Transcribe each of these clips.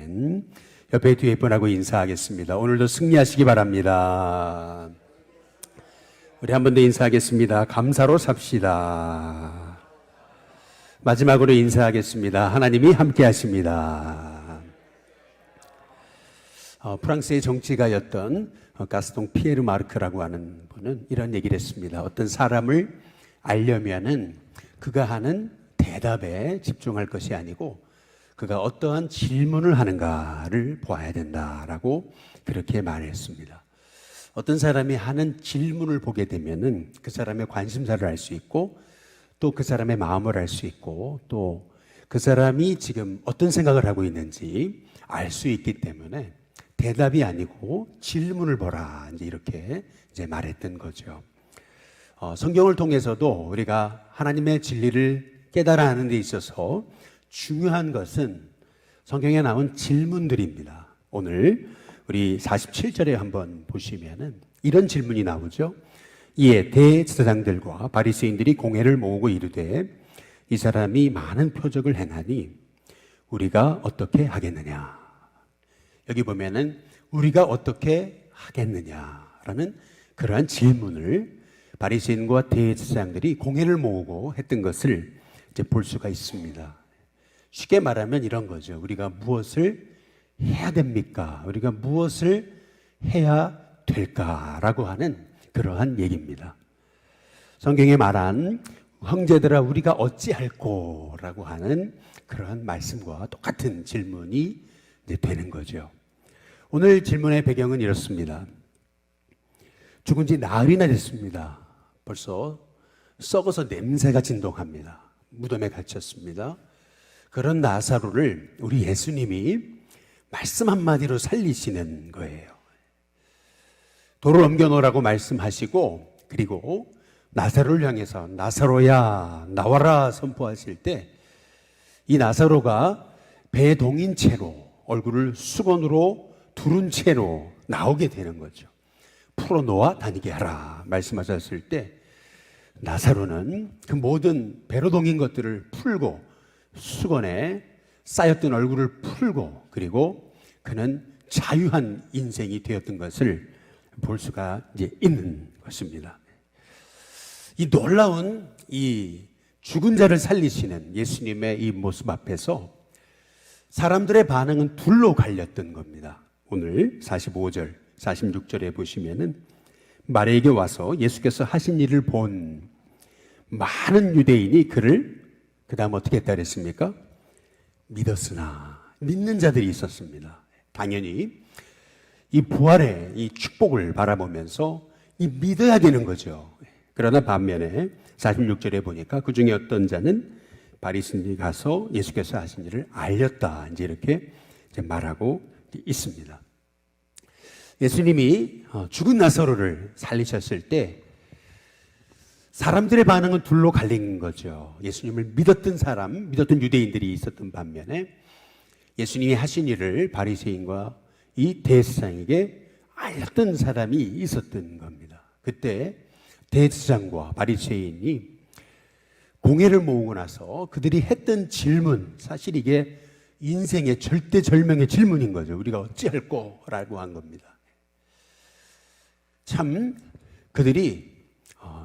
아멘. 옆에 뒤에 분하고 인사하겠습니다. 오늘도 승리하시기 바랍니다. 우리 한 번 더 인사하겠습니다. 감사로 삽시다. 마지막으로 인사하겠습니다. 하나님이 함께 하십니다. 프랑스의 정치가였던 가스통 피에르 마르크라고 하는 분은 이런 얘기를 했습니다. 어떤 사람을 알려면은 그가 하는 대답에 집중할 것이 아니고 그가 어떠한 질문을 하는가를 보아야 된다라고 그렇게 말했습니다. 어떤 사람이 하는 질문을 보게 되면은 그 사람의 관심사를 알 수 있고 또 그 사람의 마음을 알 수 있고 또 그 사람이 지금 어떤 생각을 하고 있는지 알 수 있기 때문에 대답이 아니고 질문을 보라 이렇게 말했던 거죠. 성경을 통해서도 우리가 하나님의 진리를 깨달아 하는 데 있어서 중요한 것은 성경에 나온 질문들입니다. 오늘 우리 47절에 한번 보시면은 이런 질문이 나오죠. 이에 대제사장들과 바리새인들이 공회를 모으고 이르되 이 사람이 많은 표적을 행하니 우리가 어떻게 하겠느냐. 여기 보면은 우리가 어떻게 하겠느냐라는 그러한 질문을 바리새인과 대제사장들이 공회를 모으고 했던 것을 이제 볼 수가 있습니다. 쉽게 말하면 이런 거죠. 우리가 무엇을 해야 됩니까? 우리가 무엇을 해야 될까라고 하는 그러한 얘기입니다. 성경에 말한 형제들아 우리가 어찌할꼬라고 하는 그러한 말씀과 똑같은 질문이 되는 거죠. 오늘 질문의 배경은 이렇습니다. 죽은 지 나흘이나 됐습니다. 벌써 썩어서 냄새가 진동합니다. 무덤에 갇혔습니다. 그런 나사로를 우리 예수님이 말씀 한마디로 살리시는 거예요. 돌을 옮겨놓으라고 말씀하시고 그리고 나사로를 향해서 나사로야 나와라 선포하실 때 이 나사로가 배에 동인 채로 얼굴을 수건으로 두른 채로 나오게 되는 거죠. 풀어놓아 다니게 하라 말씀하셨을 때 나사로는 그 모든 배로 동인 것들을 풀고 수건에 쌓였던 얼굴을 풀고 그리고 그는 자유한 인생이 되었던 것을 볼 수가 이제 있는 것입니다. 이 놀라운 이 죽은 자를 살리시는 예수님의 이 모습 앞에서 사람들의 반응은 둘로 갈렸던 겁니다. 오늘 45절, 46절에 보시면은 마리아에게 와서 예수께서 하신 일을 본 많은 유대인이 그를 그 다음 어떻게 했다 그랬습니까? 믿었으나 믿는 자들이 있었습니다. 당연히 이 부활의 이 축복을 바라보면서 이 믿어야 되는 거죠. 그러나 반면에 46절에 보니까 그 중에 어떤 자는 바리새인이 가서 예수께서 하신 일을 알렸다 이렇게 말하고 있습니다. 예수님이 죽은 나사로를 살리셨을 때 사람들의 반응은 둘로 갈린 거죠. 예수님을 믿었던 사람, 믿었던 유대인들이 있었던 반면에 예수님이 하신 일을 바리새인과 이 대제사장에게 알렸던 사람이 있었던 겁니다. 그때 대제사장과 바리새인이 공회를 모으고 나서 그들이 했던 질문, 사실 이게 인생의 절대절명의 질문인 거죠. 우리가 어찌할꼬라고 한 겁니다. 참 그들이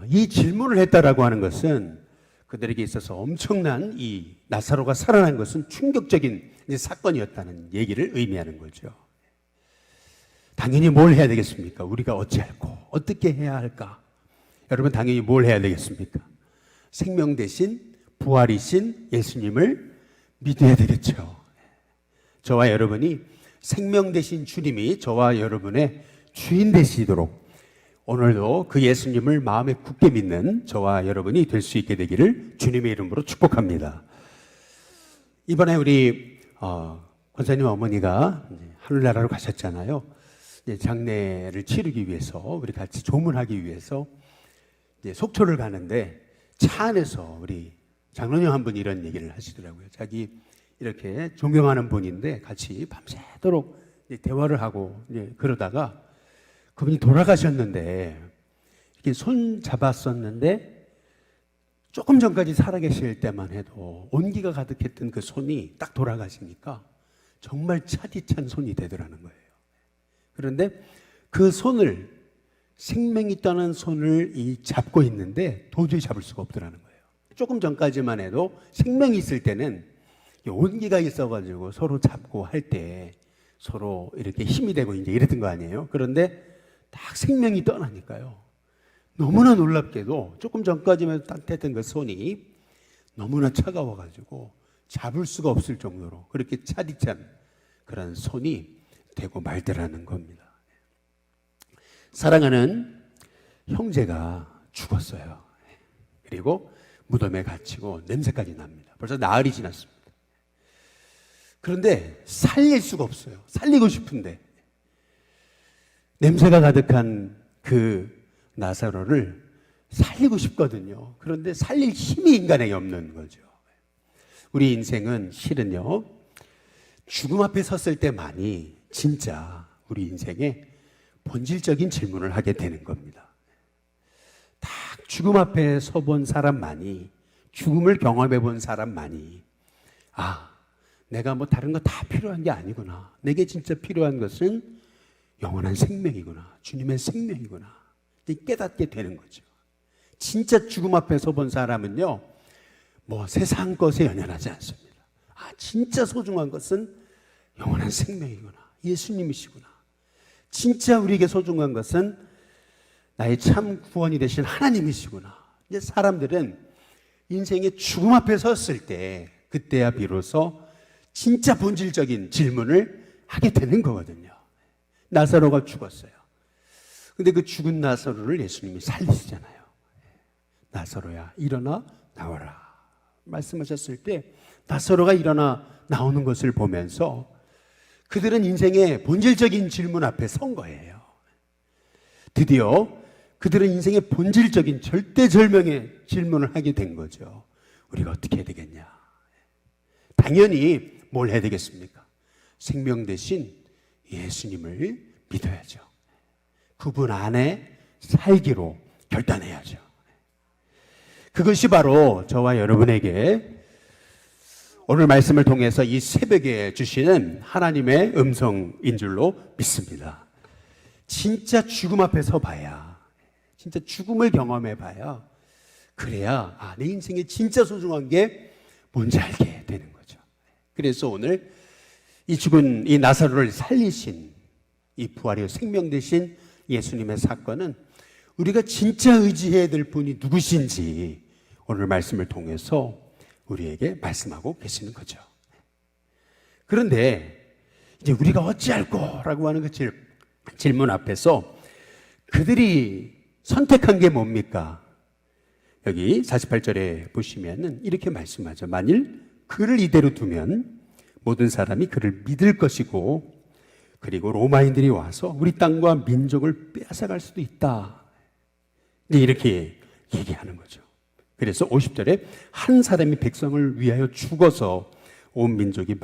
이 질문을 했다라고 하는 것은 그들에게 있어서 엄청난 이 나사로가 살아난 것은 충격적인 사건이었다는 얘기를 의미하는 거죠. 당연히 뭘 해야 되겠습니까? 우리가 어찌할꼬 어떻게 해야 할까? 여러분 당연히 뭘 해야 되겠습니까? 생명 대신 부활이신 예수님을 믿어야 되겠죠. 저와 여러분이 생명 대신 주님이 저와 여러분의 주인 되시도록 오늘도 그 예수님을 마음에 굳게 믿는 저와 여러분이 될 수 있게 되기를 주님의 이름으로 축복합니다. 이번에 우리 권사님 어머니가 하늘나라로 가셨잖아요. 장례를 치르기 위해서 우리 같이 조문하기 위해서 속초를 가는데 차 안에서 우리 장로님 한 분이 이런 얘기를 하시더라고요. 자기 이렇게 존경하는 분인데 같이 밤새도록 대화를 하고 그러다가 그분이 돌아가셨는데 이렇게 손 잡았었는데 조금 전까지 살아계실 때만 해도 온기가 가득했던 그 손이 딱 돌아가시니까 정말 차디찬 손이 되더라는 거예요. 그런데 그 손을, 생명이 떠난 손을 잡고 있는데 도저히 잡을 수가 없더라는 거예요. 조금 전까지만 해도 생명이 있을 때는 온기가 있어가지고 서로 잡고 할 때 서로 이렇게 힘이 되고 이제 이랬던 거 아니에요? 그런데 딱 생명이 떠나니까요. 너무나 놀랍게도 조금 전까지만 따뜻했던 그 손이 너무나 차가워가지고 잡을 수가 없을 정도로 그렇게 차디찬 그런 손이 되고 말더라는 겁니다. 사랑하는 형제가 죽었어요. 그리고 무덤에 갇히고 냄새까지 납니다. 벌써 나흘이 지났습니다. 그런데 살릴 수가 없어요. 살리고 싶은데 냄새가 가득한 그 나사로를 살리고 싶거든요. 그런데 살릴 힘이 인간에게 없는 거죠. 우리 인생은 실은요, 죽음 앞에 섰을 때만이 진짜 우리 인생에 본질적인 질문을 하게 되는 겁니다. 딱 죽음 앞에 서본 사람만이, 죽음을 경험해 본 사람만이, 내가 뭐 다른 거 다 필요한 게 아니구나. 내게 진짜 필요한 것은 영원한 생명이구나. 주님의 생명이구나. 깨닫게 되는 거죠. 진짜 죽음 앞에 서본 사람은요, 뭐 세상 것에 연연하지 않습니다. 진짜 소중한 것은 영원한 생명이구나. 예수님이시구나. 진짜 우리에게 소중한 것은 나의 참 구원이 되신 하나님이시구나. 이제 사람들은 인생의 죽음 앞에 섰을 때, 그때야 비로소 진짜 본질적인 질문을 하게 되는 거거든요. 나사로가 죽었어요. 근데 그 죽은 나사로를 예수님이 살리시잖아요. 나사로야, 일어나 나와라. 말씀하셨을 때 나사로가 일어나 나오는 것을 보면서 그들은 인생의 본질적인 질문 앞에 선 거예요. 드디어 그들은 인생의 본질적인 절대절명의 질문을 하게 된 거죠. 우리가 어떻게 해야 되겠냐? 당연히 뭘 해야 되겠습니까? 생명 대신 예수님을 믿어야죠. 그분 안에 살기로 결단해야죠. 그것이 바로 저와 여러분에게 오늘 말씀을 통해서 이 새벽에 주시는 하나님의 음성인 줄로 믿습니다. 진짜 죽음 앞에 서봐야, 진짜 죽음을 경험해 봐야, 그래야 내 인생에 진짜 소중한 게 뭔지 알게 되는 거죠. 그래서 오늘 이 죽은 이 나사로를 살리신, 이 부활의 생명 되신 예수님의 사건은 우리가 진짜 의지해야 될 분이 누구신지 오늘 말씀을 통해서 우리에게 말씀하고 계시는 거죠. 그런데 이제 우리가 어찌할꼬라고 하는 그 질문 앞에서 그들이 선택한 게 뭡니까? 여기 48절에 보시면은 이렇게 말씀하죠. 만일 그를 이대로 두면 모든 사람이 그를 믿을 것이고, 그리고 로마인들이 와서 우리 땅과 민족을 빼앗아갈 수도 있다. 이렇게 얘기하는 거죠. 그래서 50절에 한 사람이 백성을 위하여 죽어서 온 민족이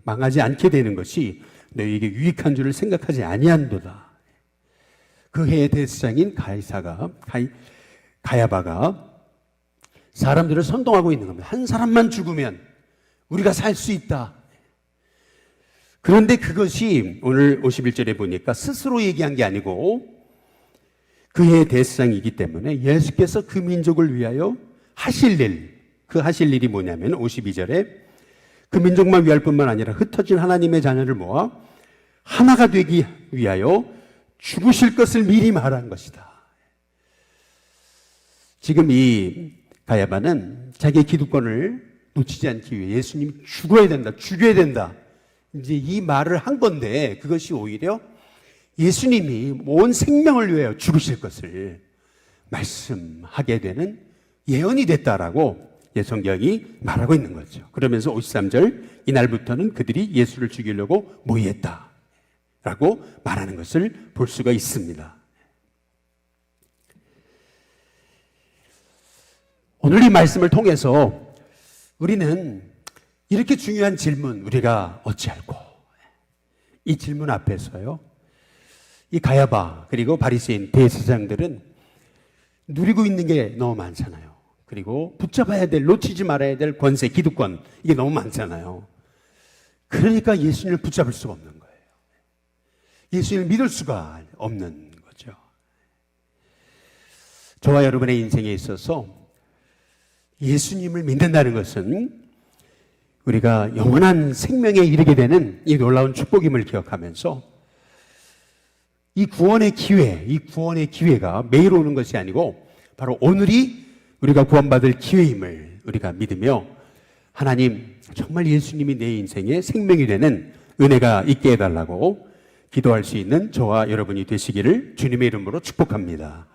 망하지 않게 되는 것이 너희에게 유익한 줄을 생각하지 아니한도다. 그 해의 대제사장인 가야바가 사람들을 선동하고 있는 겁니다. 한 사람만 죽으면 우리가 살 수 있다. 그런데 그것이 오늘 51절에 보니까 스스로 얘기한 게 아니고 그 해의 대제사장이기 때문에 예수께서 그 민족을 위하여 하실 일, 그 하실 일이 뭐냐면 52절에 그 민족만 위할 뿐만 아니라 흩어진 하나님의 자녀를 모아 하나가 되기 위하여 죽으실 것을 미리 말한 것이다. 지금 이 가야바는 자기의 기득권을 놓치지 않기 위해 예수님이 죽어야 된다, 죽여야 된다, 이제 이 말을 한 건데, 그것이 오히려 예수님이 온 생명을 위하여 죽으실 것을 말씀하게 되는 예언이 됐다라고 성경이 말하고 있는 거죠. 그러면서 53절, 이날부터는 그들이 예수를 죽이려고 모의했다 라고 말하는 것을 볼 수가 있습니다. 오늘 이 말씀을 통해서 우리는 이렇게 중요한 질문, 우리가 어찌할꼬, 이 질문 앞에서요, 이 가야바 그리고 바리새인 대제사장들은 누리고 있는 게 너무 많잖아요. 그리고 붙잡아야 될, 놓치지 말아야 될 권세, 기득권, 이게 너무 많잖아요. 그러니까 예수님을 붙잡을 수가 없는 거예요. 예수님을 믿을 수가 없는 거죠. 저와 여러분의 인생에 있어서 예수님을 믿는다는 것은 우리가 영원한 생명에 이르게 되는 이 놀라운 축복임을 기억하면서 이 구원의 기회가 매일 오는 것이 아니고 바로 오늘이 우리가 구원받을 기회임을 우리가 믿으며 하나님, 정말 예수님이 내 인생의 생명이 되는 은혜가 있게 해달라고 기도할 수 있는 저와 여러분이 되시기를 주님의 이름으로 축복합니다.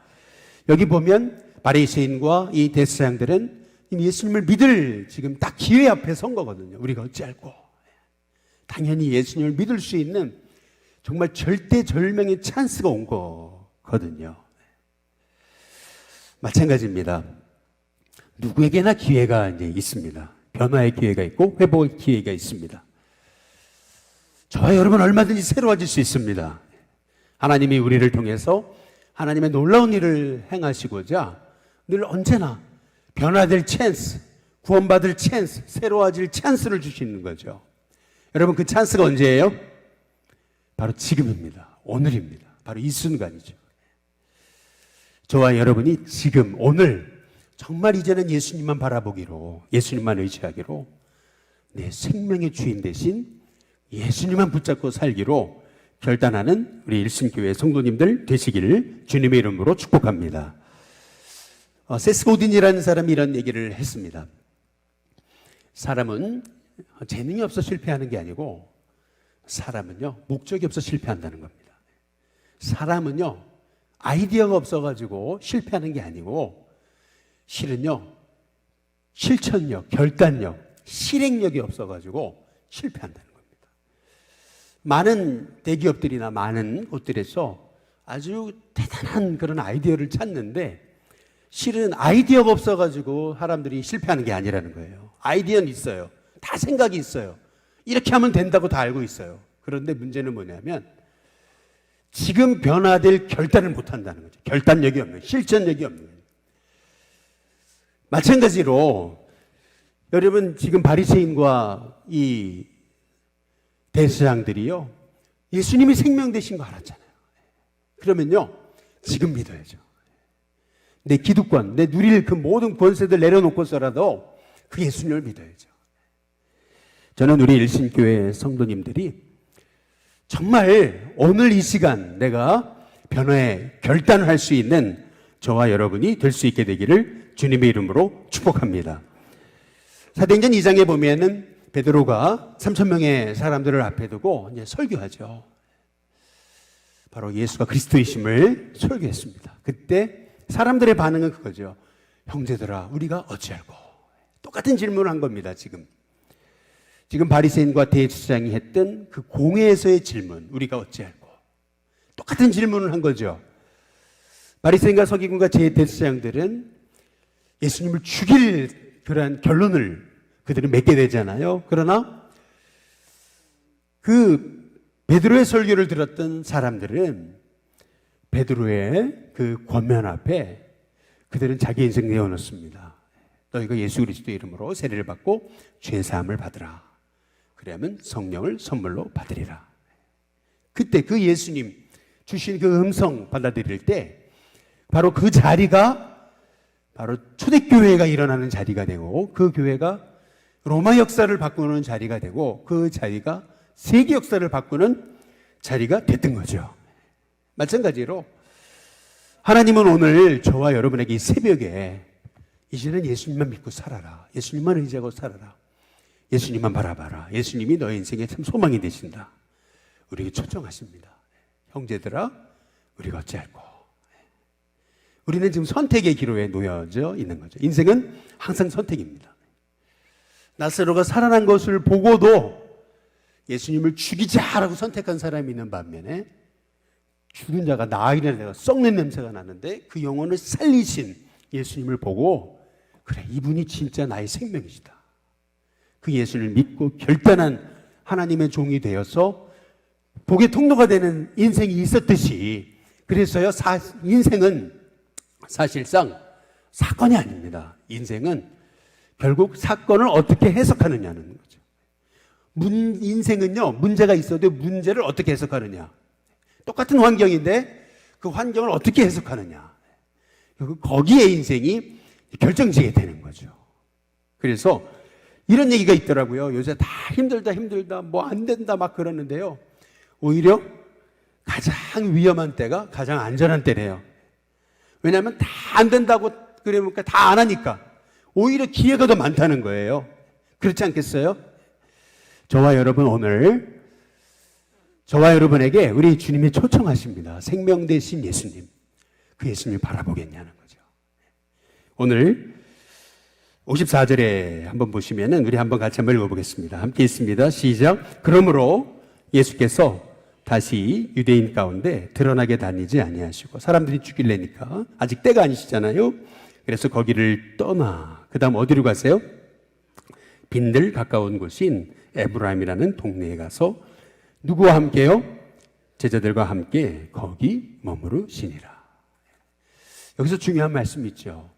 여기 보면 바리새인과 이 대제사장들은 예수님을 믿을 지금 딱 기회 앞에 선 거거든요. 우리가 어찌할꼬. 당연히 예수님을 믿을 수 있는 정말 절대절명의 찬스가 온 거거든요. 마찬가지입니다. 누구에게나 기회가 이제 있습니다. 변화의 기회가 있고 회복의 기회가 있습니다. 저와 여러분 얼마든지 새로워질 수 있습니다. 하나님이 우리를 통해서 하나님의 놀라운 일을 행하시고자 늘 언제나 변화될 찬스, 구원받을 찬스, 새로워질 찬스를 주시는 거죠. 여러분 그 찬스가 언제예요? 바로 지금입니다. 오늘입니다. 바로 이 순간이죠. 저와 여러분이 지금 오늘 정말 이제는 예수님만 바라보기로, 예수님만 의지하기로 내 생명의 주인 대신 예수님만 붙잡고 살기로 결단하는 우리 일신교회 성도님들 되시기를 주님의 이름으로 축복합니다. 세스 고딘이라는 사람이 이런 얘기를 했습니다. 사람은 재능이 없어 실패하는 게 아니고 사람은요 목적이 없어 실패한다는 겁니다. 사람은요 아이디어가 없어가지고 실패하는 게 아니고 실은요 실천력, 결단력, 실행력이 없어가지고 실패한다는 겁니다. 많은 대기업들이나 많은 곳들에서 아주 대단한 그런 아이디어를 찾는데 실은 아이디어가 없어가지고 사람들이 실패하는 게 아니라는 거예요. 아이디어는 있어요. 다 생각이 있어요. 이렇게 하면 된다고 다 알고 있어요. 그런데 문제는 뭐냐면 지금 변화될 결단을 못한다는 거죠. 결단력이 없는, 실천력이 없는 거예요. 마찬가지로 여러분 지금 바리새인과 이 대제사장들이요 예수님이 생명 되신 거 알았잖아요. 그러면요 지금 믿어야죠. 내 기득권, 내 누릴 그 모든 권세들 내려놓고서라도 그 예수님을 믿어야죠. 저는 우리 일신교회 성도님들이 정말 오늘 이 시간 내가 변화의 결단을 할 수 있는 저와 여러분이 될 수 있게 되기를 주님의 이름으로 축복합니다. 사도행전 2장에 보면은 베드로가 3,000명의 사람들을 앞에 두고 이제 설교하죠. 바로 예수가 그리스도이심을 설교했습니다. 그때 사람들의 반응은 그거죠. 형제들아, 우리가 어찌할꼬? 똑같은 질문을 한 겁니다. 지금 바리새인과 대제사장이 했던 그 공회에서의 질문, 우리가 어찌할꼬? 똑같은 질문을 한 거죠. 바리새인과 서기관과 대제사장들은 예수님을 죽일 그러한 결론을 그들은 맺게 되잖아요. 그러나 그 베드로의 설교를 들었던 사람들은 베드로의 그 권면 앞에 그들은 자기 인생 내어놓습니다. 너희가 예수 그리스도의 이름으로 세례를 받고 죄 사함을 받으라. 그러면 성령을 선물로 받으리라. 그때 그 예수님 주신 그 음성 받아들일 때 바로 그 자리가 바로 초대교회가 일어나는 자리가 되고 그 교회가 로마 역사를 바꾸는 자리가 되고 그 자리가 세계 역사를 바꾸는 자리가 됐던 거죠. 마찬가지로 하나님은 오늘 저와 여러분에게 이 새벽에 이제는 예수님만 믿고 살아라. 예수님만 의지하고 살아라. 예수님만 바라봐라. 예수님이 너의 인생에 참 소망이 되신다. 우리에게 초청하십니다. 형제들아, 우리가 어찌할꼬? 우리는 지금 선택의 기로에 놓여져 있는 거죠. 인생은 항상 선택입니다. 나사로가 살아난 것을 보고도 예수님을 죽이자라고 선택한 사람이 있는 반면에 죽은 자가 나아이라는 데가 썩는 냄새가 나는데 그 영혼을 살리신 예수님을 보고 그래, 이분이 진짜 나의 생명이시다. 그 예수를 믿고 결단한 하나님의 종이 되어서 복의 통로가 되는 인생이 있었듯이 그래서요 인생은 사실상 사건이 아닙니다. 인생은 결국 사건을 어떻게 해석하느냐는 거죠. 인생은요, 문제가 있어도 문제를 어떻게 해석하느냐. 똑같은 환경인데 그 환경을 어떻게 해석하느냐. 거기에 인생이 결정지게 되는 거죠. 그래서 이런 얘기가 있더라고요. 요새 다 힘들다, 뭐 안 된다 막 그러는데요. 오히려 가장 위험한 때가 가장 안전한 때래요. 왜냐하면 다 안 된다고 그러니까 다 안 하니까 오히려 기회가 더 많다는 거예요. 그렇지 않겠어요? 저와 여러분 오늘 저와 여러분에게 우리 주님이 초청하십니다. 생명 대신 예수님. 그 예수님을 바라보겠냐는 거죠. 오늘 54절에 한번 보시면은 우리 한번 같이 한번 읽어보겠습니다. 함께 있습니다. 시작. 그러므로 예수께서 다시 유대인 가운데 드러나게 다니지 아니하시고 사람들이 죽일래니까 아직 때가 아니시잖아요. 그래서 거기를 떠나 그 다음 어디로 가세요? 빈들 가까운 곳인 에브라임이라는 동네에 가서 누구와 함께요? 제자들과 함께 거기 머무르시니라. 여기서 중요한 말씀이 있죠.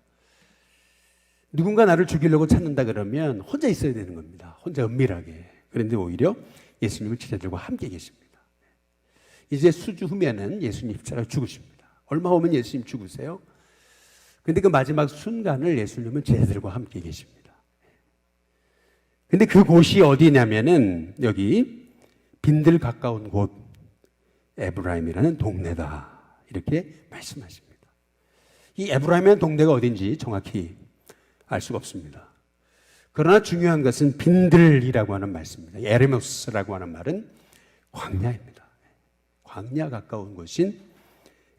누군가 나를 죽이려고 찾는다 그러면 혼자 있어야 되는 겁니다. 혼자 은밀하게. 그런데 오히려 예수님은 제자들과 함께 계십니다. 이제 수주 후면은 예수님 십자가 죽으십니다. 얼마 후면 예수님 죽으세요? 근데 그 마지막 순간을 예수님은 제자들과 함께 계십니다. 근데 그 곳이 어디냐면은 여기 빈들 가까운 곳 에브라임이라는 동네다. 이렇게 말씀하십니다. 이 에브라임이라는 동네가 어딘지 정확히 알 수가 없습니다. 그러나 중요한 것은 빈들이라고 하는 말씀입니다. 에르모스라고 하는 말은 광야입니다. 광야 가까운 곳인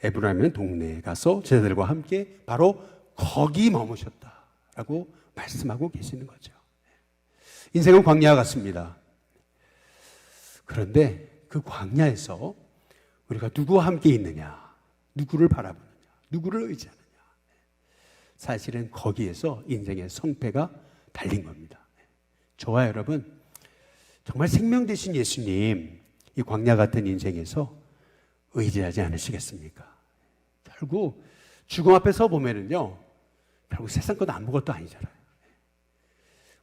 에브라임의 동네에 가서 제자들과 함께 바로 거기 머무셨다라고 말씀하고 계시는 거죠. 인생은 광야 같습니다. 그런데 그 광야에서 우리가 누구와 함께 있느냐, 누구를 바라보느냐, 누구를 의지하느냐. 사실은 거기에서 인생의 성패가 달린 겁니다. 저와 여러분 정말 생명 되신 예수님 이 광야 같은 인생에서 의지하지 않으시겠습니까? 결국 죽음 앞에 서 보면은요, 결국 세상 것 아무것도 아니잖아요.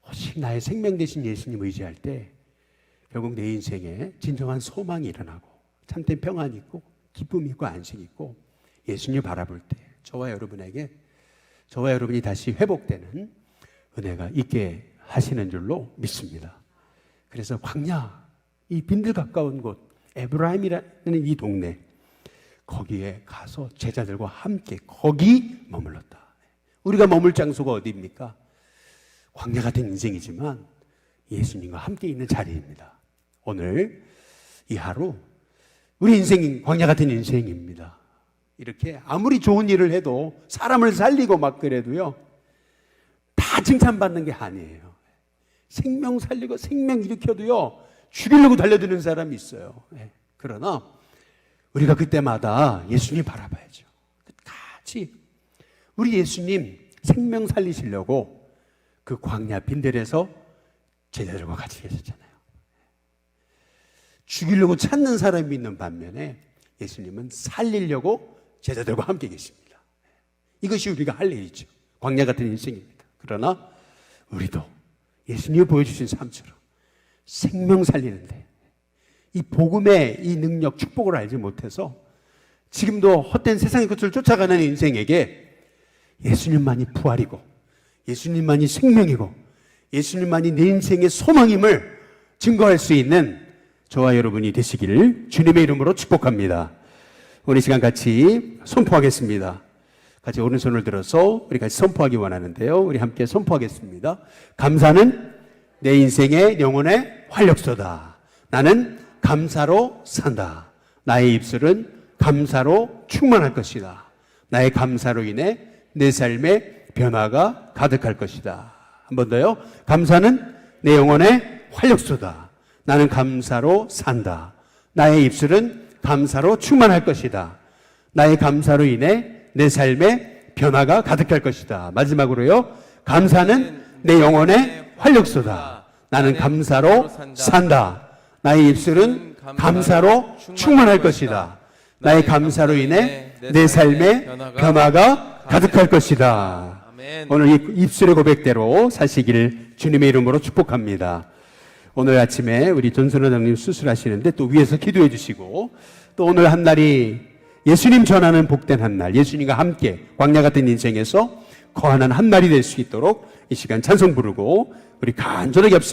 오직 나의 생명 되신 예수님 의지할 때 결국 내 인생에 진정한 소망이 일어나고 참된 평안이 있고 기쁨이 있고 안식이 있고 예수님 바라볼 때 저와 여러분이 다시 회복되는 은혜가 있게 하시는 줄로 믿습니다. 그래서 광야, 이 빈들 가까운 곳 에브라임이라는 이 동네 거기에 가서 제자들과 함께 거기 머물렀다. 우리가 머물 장소가 어디입니까? 광야 같은 인생이지만 예수님과 함께 있는 자리입니다. 오늘 이 하루 우리 인생이 광야 같은 인생입니다. 이렇게 아무리 좋은 일을 해도 사람을 살리고 막 그래도요 다 칭찬받는 게 아니에요. 생명 살리고 생명 일으켜도요 죽이려고 달려드는 사람이 있어요. 그러나 우리가 그때마다 예수님 바라봐야죠. 같이 우리 예수님 생명 살리시려고 그 광야 빈들에서 제자들과 같이 계셨잖아요. 죽이려고 찾는 사람이 있는 반면에 예수님은 살리려고 제자들과 함께 계십니다. 이것이 우리가 할 일이죠. 광야 같은 인생입니다. 그러나 우리도 예수님이 보여주신 삶처럼 생명 살리는데 이 복음의 이 능력, 축복을 알지 못해서 지금도 헛된 세상의 것을 쫓아가는 인생에게 예수님만이 부활이고 예수님만이 생명이고 예수님만이 내 인생의 소망임을 증거할 수 있는 저와 여러분이 되시기를 주님의 이름으로 축복합니다. 오늘 시간 같이 선포하겠습니다. 같이 오른손을 들어서 우리 같이 선포하기 원하는데요. 우리 함께 선포하겠습니다. 감사는 내 인생의 영혼의 활력소다. 나는 감사로 산다. 나의 입술은 감사로 충만할 것이다. 나의 감사로 인해 내 삶의 변화가 가득할 것이다. 한 번 더요. 감사는 내 영혼의 활력소다. 나는 감사로 산다. 나의 입술은 감사로 충만할 것이다. 나의 감사로 인해 내 삶의 변화가 가득할 것이다. 마지막으로요. 감사는 내 영혼의 활력소다. 나는 감사로 산다. 나의 입술은 감사로 충만할 것이다. 나의 감사로 인해 내 삶의 변화가 가득할 것이다. 오늘 이 입술의 고백대로 사시기를 주님의 이름으로 축복합니다. 오늘 아침에 우리 전선호 장님 수술하시는데 또 위에서 기도해 주시고, 또 오늘 한 날이 예수님 전하는 복된 한 날, 예수님과 함께 광야 같은 인생에서 거하는 한 날이 될 수 있도록 이 시간 찬송 부르고 우리 간절하게 합시다.